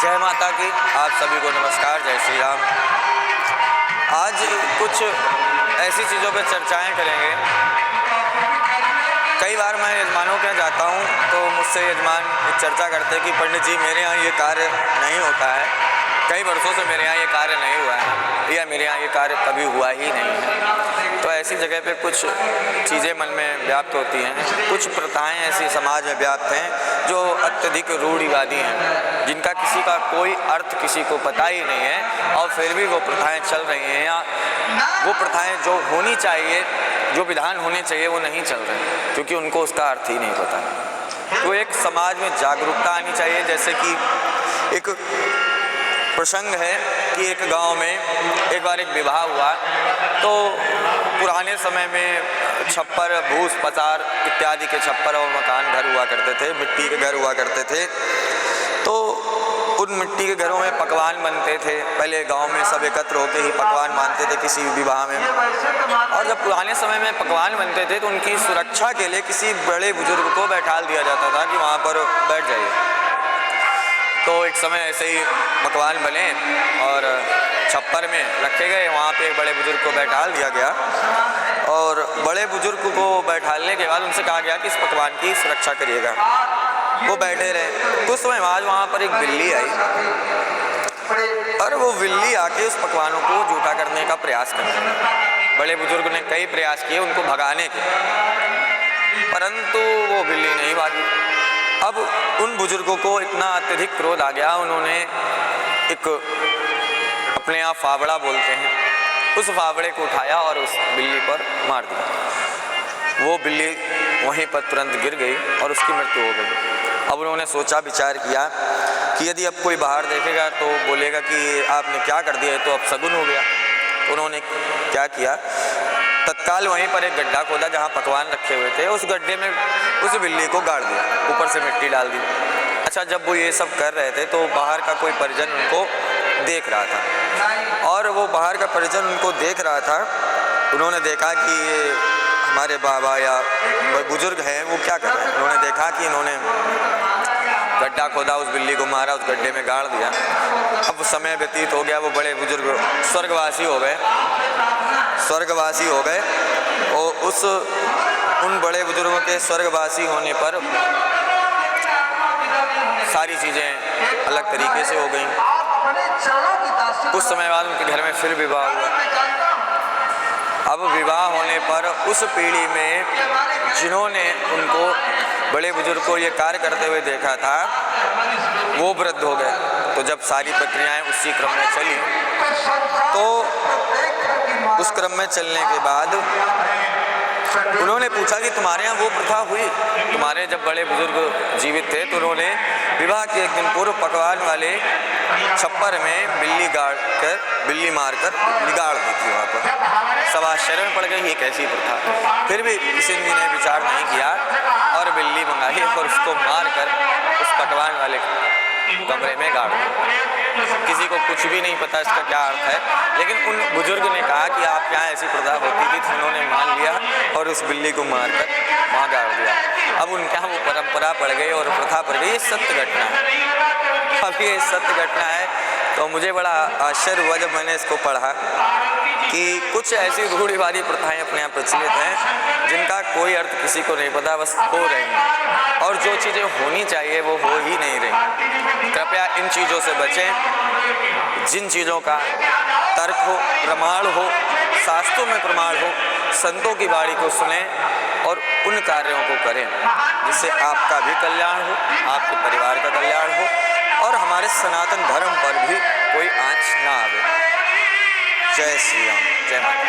जय माता की। आप सभी को नमस्कार, जय श्री राम। आज कुछ ऐसी चीज़ों पर चर्चाएं करेंगे। कई बार मैं यजमानों के यहाँ जाता हूँ तो मुझसे यजमान एक चर्चा करते हैं कि पंडित जी मेरे यहाँ ये कार्य नहीं होता है, कई वर्षों से मेरे यहाँ ये कार्य नहीं हुआ है, या मेरे यहाँ ये कार्य कभी हुआ ही नहीं है। तो ऐसी जगह पे कुछ चीज़ें मन में व्याप्त होती हैं, कुछ प्रथाएं ऐसी समाज में व्याप्त हैं जो अत्यधिक रूढ़िवादी हैं, जिनका किसी का कोई अर्थ किसी को पता ही नहीं है, और फिर भी वो प्रथाएं चल रही हैं, या वो प्रथाएं जो होनी चाहिए, जो विधान होने चाहिए वो नहीं चल रहे, क्योंकि उनको उसका अर्थ ही नहीं पता। तो एक समाज में जागरूकता आनी चाहिए। जैसे कि एक प्रसंग है कि एक गांव में एक बार एक विवाह हुआ, तो पुराने समय में छप्पर, भूस, पतार इत्यादि के छप्पर और मकान घर हुआ करते थे, मिट्टी के घर हुआ करते थे। तो उन मिट्टी के घरों में पकवान बनते थे। पहले गांव में सब एकत्र होकर ही पकवान बनते थे किसी विवाह में। और जब पुराने समय में पकवान बनते थे तो उनकी सुरक्षा के लिए किसी बड़े बुजुर्ग को बैठा दिया जाता था कि वहाँ पर बैठ जाइए। तो एक समय ऐसे ही पकवान बने और छप्पर में रखे गए, वहाँ पे एक बड़े बुजुर्ग को बैठा दिया गया, और बड़े बुजुर्ग को बैठाने के बाद उनसे कहा गया कि इस पकवान की सुरक्षा करिएगा। वो बैठे रहे। कुछ समय बाद वहाँ पर एक बिल्ली आई, और वो बिल्ली आके उस पकवानों को जूठा करने का प्रयास करने। बड़े बुजुर्ग ने कई प्रयास किए उनको भगाने के, परंतु वो बिल्ली नहीं भागी। अब उन बुजुर्गों को इतना अत्यधिक क्रोध आ गया, उन्होंने एक अपने यहाँ फावड़ा बोलते हैं, उस फावड़े को उठाया और उस बिल्ली पर मार दिया। वो बिल्ली वहीं पर तुरंत गिर गई और उसकी मृत्यु हो गई। अब उन्होंने सोचा, विचार किया कि यदि अब कोई बाहर देखेगा तो बोलेगा कि आपने क्या कर दिया, तो अब शगुन हो गया। तो उन्होंने क्या किया, तत्काल वहीं पर एक गड्ढा खोदा जहाँ पकवान रखे हुए थे, उस गड्ढे में उस बिल्ली को गाड़ दिया, ऊपर से मिट्टी डाल दी। अच्छा, जब वो ये सब कर रहे थे तो बाहर का कोई परिजन उनको देख रहा था, और वो बाहर का परिजन उनको देख रहा था। उन्होंने देखा कि ये हमारे बाबा या बुजुर्ग हैं, वो क्या कर रहे हैं। उन्होंने देखा कि इन्होंने गड्ढा खोदा, उस बिल्ली को मारा, उस गड्ढे में गाड़ दिया। अब समय व्यतीत हो गया, वो बड़े बुजुर्ग स्वर्गवासी हो गए, स्वर्गवासी हो गए। और उन बड़े बुजुर्गों के स्वर्गवासी होने पर सारी चीज़ें अलग तरीके से हो गई। कुछ समय बाद उनके घर में फिर विवाह हुआ। अब विवाह होने पर उस पीढ़ी में जिन्होंने उनको बड़े बुजुर्ग को ये कार्य करते हुए देखा था, वो वृद्ध हो गए। तो जब सारी प्रक्रियाएं उसी क्रम में चली, तो उस क्रम में चलने के बाद उन्होंने पूछा कि तुम्हारे यहाँ वो प्रथा हुई, तुम्हारे जब बड़े बुजुर्ग जीवित थे तो उन्होंने विवाह के एक दिन पूर्व पकवान वाले छप्पर में बिल्ली मारकर निगाड़ दी थी वहाँ पर। सब आश्चर्य में पड़ गए, ये कैसी प्रथा। फिर भी किसी ने विचार नहीं किया और बिल्ली मंगाई और उसको मारकर उस पकवान वाले कमरे में गाड़ दिया। किसी को कुछ भी नहीं पता इसका क्या अर्थ है, लेकिन उन बुजुर्ग ने कहा कि आप यहाँ ऐसी प्रथा होती थी, तो उन्होंने मान लिया और उस बिल्ली को मारकर वहाँ गाड़ दिया। अब उनके यहाँ वो परंपरा पड़ गई और प्रथा पड़ गई। ये सत्य घटना है। अब ये सत्य घटना है, तो मुझे बड़ा आश्चर्य हुआ जब मैंने इसको पढ़ा कि कुछ ऐसी रूढ़िवादी प्रथाएं अपने यहाँ प्रचलित हैं जिनका कोई अर्थ किसी को नहीं पता, बस हो रही हैं, और जो चीज़ें होनी चाहिए वो हो ही नहीं रही। कृपया इन चीज़ों से बचें। जिन चीज़ों का तर्क हो, प्रमाण हो, शास्त्रों में प्रमाण हो, संतों की वाणी को सुने और उन कार्यों को करें जिससे आपका भी कल्याण हो, आपके परिवार का कल्याण हो, और हमारे सनातन धर्म पर भी कोई आँच ना आवे। जय श्री राम, जय माता।